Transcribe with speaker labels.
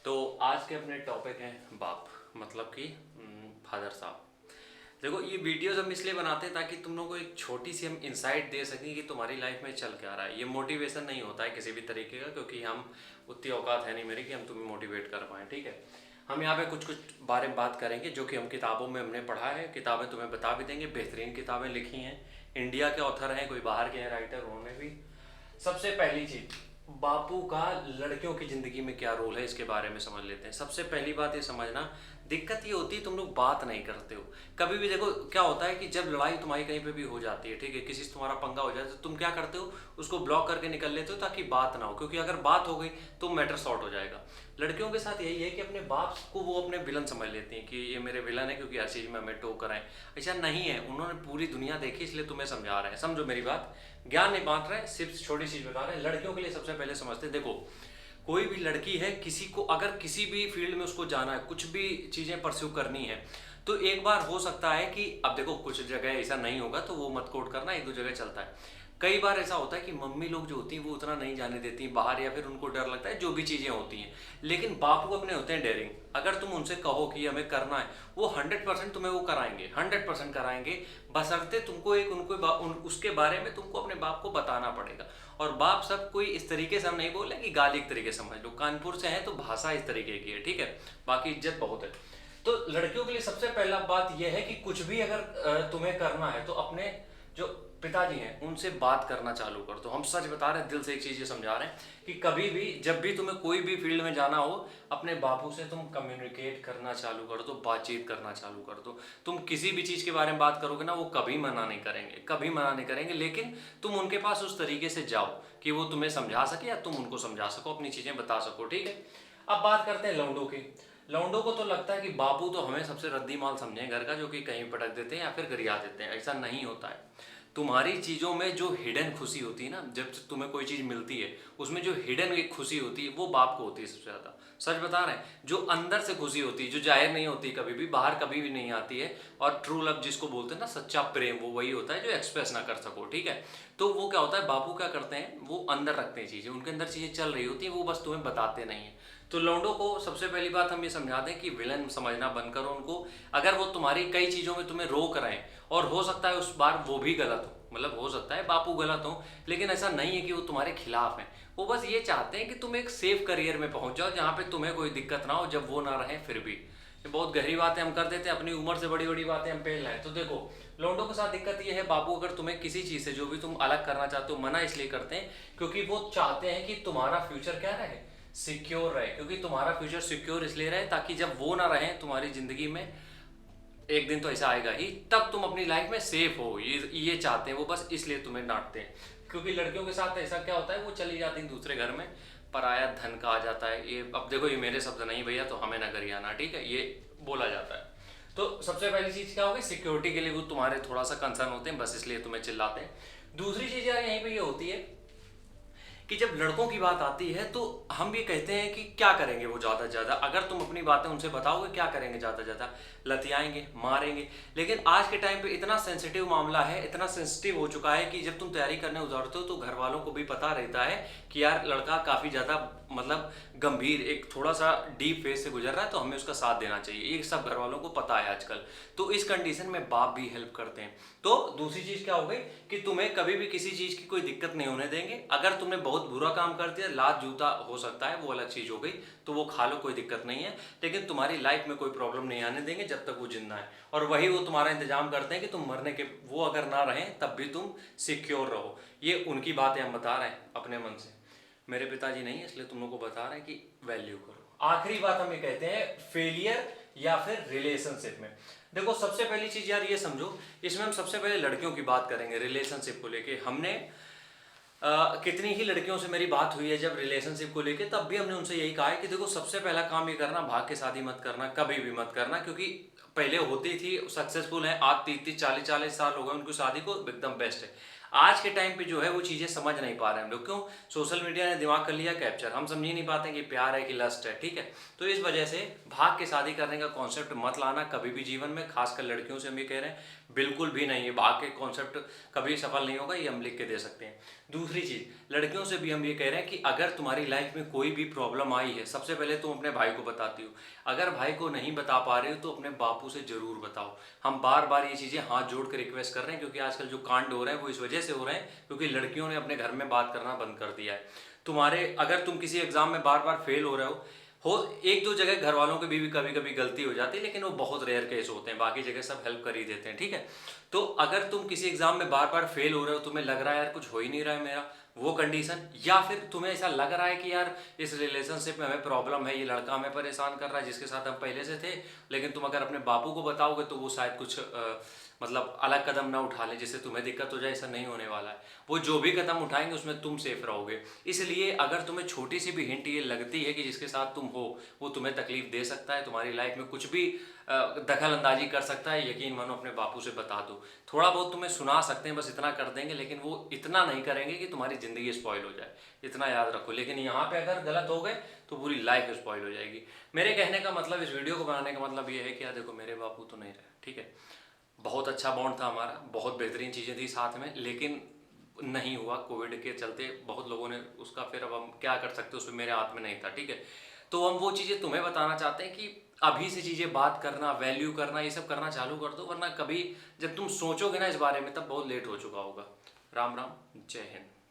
Speaker 1: तो आज के अपने टॉपिक हैं बाप, मतलब कि फादर साहब। देखो, ये वीडियोस हम इसलिए बनाते हैं ताकि तुम लोगों को एक छोटी सी हम इंसाइट दे सकें कि तुम्हारी लाइफ में चल क्या रहा है। ये मोटिवेशन नहीं होता है किसी भी तरीके का, क्योंकि हम उतनी औकात है नहीं मेरी कि हम तुम्हें मोटिवेट कर पाएँ। ठीक है, हम यहाँ पे कुछ कुछ बारे में बात करेंगे जो कि हम किताबों में हमने पढ़ा है। किताबें तुम्हें बता भी देंगे, बेहतरीन किताबें लिखी हैं, इंडिया के ऑथर हैं, कोई बाहर के हैं राइटर, उन्होंने भी। सबसे पहली चीज, बापू का लड़कियों की जिंदगी में क्या रोल है इसके बारे में समझ लेते हैं। सबसे पहली बात ये समझना, दिक्कत ये होती है तुम लोग बात नहीं करते हो कभी भी। देखो क्या होता है कि जब लड़ाई तुम्हारी कहीं पे भी हो जाती है, ठीक है, किसी से तुम्हारा पंगा हो जाए तो तुम क्या करते हो, उसको ब्लॉक करके निकल लेते हो ताकि बात ना हो, क्योंकि अगर बात हो गई तो मैटर सॉर्ट हो जाएगा। लड़कियों के साथ यही है कि अपने बाप को वो अपने विलन समझ लेती हैं कि ये मेरे विलन है क्योंकि हर चीज़ में हमें टोक कराएं। ऐसा नहीं है, उन्होंने पूरी दुनिया देखी इसलिए तुम्हें समझा रहे हैं। समझो मेरी बात, ज्ञान नहीं बांट रहे, सिर्फ छोटी चीज़ बता रहे हैं। लड़कियों के लिए सबसे पहले समझते, देखो कोई भी लड़की है, किसी को अगर किसी भी फील्ड में उसको जाना है, कुछ भी चीज़ें परस्यू करनी है, तो एक बार हो सकता है कि अब देखो कुछ जगह ऐसा नहीं होगा तो वो मत कोट करना, एक दो जगह चलता है। कई बार ऐसा होता है कि मम्मी लोग जो होती हैं वो उतना नहीं जाने देती बाहर, या फिर उनको डर लगता है, जो भी चीज़ें होती हैं। लेकिन बापू अपने होते हैं डेयरिंग। अगर तुम उनसे कहो कि हमें करना है, वो 100% तुम्हें वो कराएंगे, 100% कराएंगे। बशर्ते तुमको एक उसके बारे में तुमको अपने बाप को बताना पड़ेगा। और बाप सब कोई इस तरीके से हम नहीं बोले कि गाली एक तरीके से समझ लो, कानपुर से है तो भाषा इस तरीके की है, ठीक है, बाकी इज्जत बहुत है। तो लड़कियों के लिए सबसे पहला बात यह है कि कुछ भी अगर तुम्हें करना है तो अपने जो पिताजी हैं उनसे बात करना चालू कर दो। हम सच बता रहे हैं, दिल से एक चीज़ ये समझा रहे हैं कि कभी भी जब भी तुम्हें कोई भी फील्ड में जाना हो, अपने बापू से तुम कम्युनिकेट करना चालू कर दो, बातचीत करना चालू कर दो। तुम किसी भी चीज़ के बारे में बात करोगे ना, वो कभी मना नहीं करेंगे, कभी मना नहीं करेंगे। लेकिन तुम उनके पास उस तरीके से जाओ कि वो तुम्हें समझा सके या तुम उनको समझा सको, अपनी चीज़ें बता सको, ठीक है। अब बात करते हैं लौंडों की। लौंडों को तो लगता है कि बापू तो हमें सबसे रद्दी माल समझे घर का, जो कि कहीं पटक देते हैं या फिर गरिया देते हैं। ऐसा नहीं होता है। तुम्हारी चीज़ों में जो हिडन खुशी होती है ना, जब तुम्हें कोई चीज़ मिलती है उसमें जो हिडन एक खुशी होती है वो बाप को होती है सबसे ज़्यादा। सच बता रहे हैं, जो अंदर से खुशी होती है, जो जाहिर नहीं होती, कभी भी बाहर कभी भी नहीं आती है। और ट्रू लव जिसको बोलते हैं ना, सच्चा प्रेम, वो वही होता है जो एक्सप्रेस ना कर सको, ठीक है। तो वो क्या होता है, बापू क्या करते हैं, वो अंदर रखते हैं चीज़ें, उनके अंदर चीज़ें चल रही होती हैं, वो बस तुम्हें बताते नहीं है। तो लौंडों को सबसे पहली बात हम ये समझा दें कि विलन समझना बंद करो उनको। अगर वो तुम्हारी कई चीज़ों में तुम्हें रोक रहे हैं, और हो सकता है उस बार वो भी गलत हो, मतलब हो सकता है बापू गलत हो, लेकिन ऐसा नहीं है कि वो तुम्हारे खिलाफ हैं। वो बस ये चाहते हैं कि तुम एक सेफ करियर में पहुंच जाओ जहाँ पे तुम्हें कोई दिक्कत ना हो, जब वो ना रहे फिर भी। ये बहुत गहरी बातें हम कर देते हैं, अपनी उम्र से बड़ी बड़ी बातें हम पेल लाएं। तो देखो, लौंडों के साथ दिक्कत ये है, बापू अगर तुम्हें किसी चीज़ से जो भी तुम अलग करना चाहते हो, मना इसलिए करते हैं क्योंकि वो चाहते हैं कि तुम्हारा फ्यूचर क्या रहे, सिक्योर रहे। क्योंकि तुम्हारा फ्यूचर सिक्योर इसलिए रहे ताकि जब वो ना रहे तुम्हारी जिंदगी में, एक दिन तो ऐसा आएगा ही, तब तुम अपनी लाइफ में सेफ हो। ये चाहते हैं वो, बस इसलिए तुम्हें डांटते हैं। क्योंकि लड़कियों के साथ ऐसा क्या होता है, वो चली जाती हैं दूसरे घर में, पराया धन का आ जाता है। ये अब देखो, ये मेरे शब्द नहीं भैया, तो हमें ना गरियाना, ठीक है, ये बोला जाता है। तो सबसे पहली चीज क्या होगी, सिक्योरिटी के लिए वो तुम्हारे थोड़ा सा कंसर्न होते हैं, बस इसलिए तुम्हें चिल्लाते हैं। दूसरी चीज यार यहीं पे ये होती है कि जब लड़कों की बात आती है तो हम भी कहते हैं कि क्या करेंगे वो ज़्यादा से ज़्यादा, अगर तुम अपनी बातें उनसे बताओगे क्या करेंगे ज़्यादा से ज़्यादा, लतियाएंगे, मारेंगे। लेकिन आज के टाइम पे इतना सेंसिटिव मामला है, इतना सेंसिटिव हो चुका है कि जब तुम तैयारी करने उतरते हो तो घर वालों को भी पता रहता है कि यार लड़का काफ़ी ज़्यादा मतलब गंभीर, एक थोड़ा सा डीप फेज से गुजर रहा है, तो हमें उसका साथ देना चाहिए। ये सब घर वालों को पता है आजकल। तो इस कंडीशन में बाप भी हेल्प करते हैं। तो दूसरी चीज़ क्या हो गई कि तुम्हें कभी भी किसी चीज़ की कोई दिक्कत नहीं होने देंगे। अगर तुमने बहुत बुरा काम कर दिया, लात जूता हो सकता है, वो अलग चीज़ हो गई, तो वो खा लो, कोई दिक्कत नहीं है। लेकिन तुम्हारी लाइफ में कोई प्रॉब्लम नहीं आने देंगे जब तक वो जिंदा है। और वही वो तुम्हारा इंतजाम करते हैं कि तुम मरने के, वो अगर ना रहें तब भी तुम सिक्योर रहो। ये उनकी बातें हम बता रहे हैं अपने मन से, मेरे पिताजी नहीं है, इसलिए तुम लोग को बता रहे हैं कि वैल्यू करो। आखिरी बात हम ये कहते हैं, फेलियर या फिर रिलेशनशिप में। देखो सबसे पहली चीज यार ये समझो, इसमें हम सबसे पहले लड़कियों की बात करेंगे रिलेशनशिप को लेके। हमने कितनी ही लड़कियों से मेरी बात हुई है जब रिलेशनशिप को लेके, तब भी हमने उनसे यही कहा है कि देखो सबसे पहला काम ये करना, भाग के शादी मत करना, कभी भी मत करना। क्योंकि पहले होती थी, सक्सेसफुल है, आज 30-30 40-40 साल हो गए उनको शादी को, एकदम बेस्ट है। आज के टाइम पे जो है वो चीज़ें समझ नहीं पा रहे हैं हम लोग। क्यों? सोशल मीडिया ने दिमाग कर लिया कैप्चर, हम समझ ही नहीं पाते कि प्यार है कि लस्ट है, ठीक है। तो इस वजह से भाग के शादी करने का कॉन्सेप्ट मत लाना कभी भी जीवन में, खासकर लड़कियों से हम ये कह रहे हैं। बिल्कुल भी नहीं है, भाग के कॉन्सेप्ट कभी सफल नहीं होगा, ये हम लिख के दे सकते हैं। दूसरी चीज, लड़कियों से भी हम ये कह रहे हैं कि अगर तुम्हारी लाइफ में कोई भी प्रॉब्लम आई है, सबसे पहले तुम अपने भाई को बताती हो। अगर भाई को नहीं बता पा रहे हो तो अपने बापू से जरूर बताओ। हम बार बार ये चीजें हाथ जोड़ कर रिक्वेस्ट कर रहे हैं, क्योंकि आजकल जो कांड हो रहे हैं वो इस वजह से हो रहे हैं क्योंकि लड़कियों ने अपने घर में बात करना बंद कर दिया है। तुम्हारे अगर तुम किसी एग्जाम में बार बार फेल हो रहे हो, एक दो जगह घर वालों की भी कभी कभी गलती हो जाती है, लेकिन वो बहुत रेयर केस होते हैं, बाकी जगह सब हेल्प कर ही देते हैं, ठीक है। तो अगर तुम किसी एग्जाम में बार बार फेल हो रहे हो, तुम्हें लग रहा है यार कुछ हो ही नहीं रहा है मेरा, वो कंडीशन, या फिर तुम्हें ऐसा लग रहा है कि यार इस रिलेशनशिप में हमें प्रॉब्लम है, ये लड़का हमें परेशान कर रहा है जिसके साथ हम पहले से थे, लेकिन तुम अगर अपने बापू को बताओगे तो वो शायद कुछ मतलब अलग कदम ना उठा ले जिससे तुम्हें दिक्कत हो जाए, ऐसा नहीं होने वाला है। वो जो भी कदम उठाएंगे उसमें तुम सेफ रहोगे। इसलिए अगर तुम्हें छोटी सी भी हिंट ये लगती है कि जिसके साथ तुम हो वो तुम्हें तकलीफ दे सकता है, तुम्हारी लाइफ में कुछ भी दखल अंदाजी कर सकता है, यकीन मानो अपने बापू से बता दो। थोड़ा बहुत तुम्हें सुना सकते हैं, बस इतना कर देंगे, लेकिन वो इतना नहीं करेंगे कि तुम्हारी जिंदगी स्पॉइल हो जाए, इतना याद रखो। लेकिन यहाँ पे अगर गलत हो गए तो पूरी लाइफ स्पॉइल हो जाएगी। मेरे कहने का मतलब, इस वीडियो को बनाने का मतलब ये है कि यार देखो, मेरे बापू तो नहीं रहे, ठीक है, बहुत अच्छा बॉन्ड था हमारा, बहुत बेहतरीन चीज़ें थी साथ में, लेकिन नहीं हुआ कोविड के चलते, बहुत लोगों ने उसका, फिर अब हम क्या कर सकते, उसमें मेरे हाथ में नहीं था, ठीक है। तो हम वो चीज़ें तुम्हें बताना चाहते हैं कि अभी से चीज़ें बात करना, वैल्यू करना, ये सब करना चालू कर दो, वरना कभी जब तुम सोचोगे ना इस बारे में तब बहुत लेट हो चुका होगा। राम राम, जय हिंद।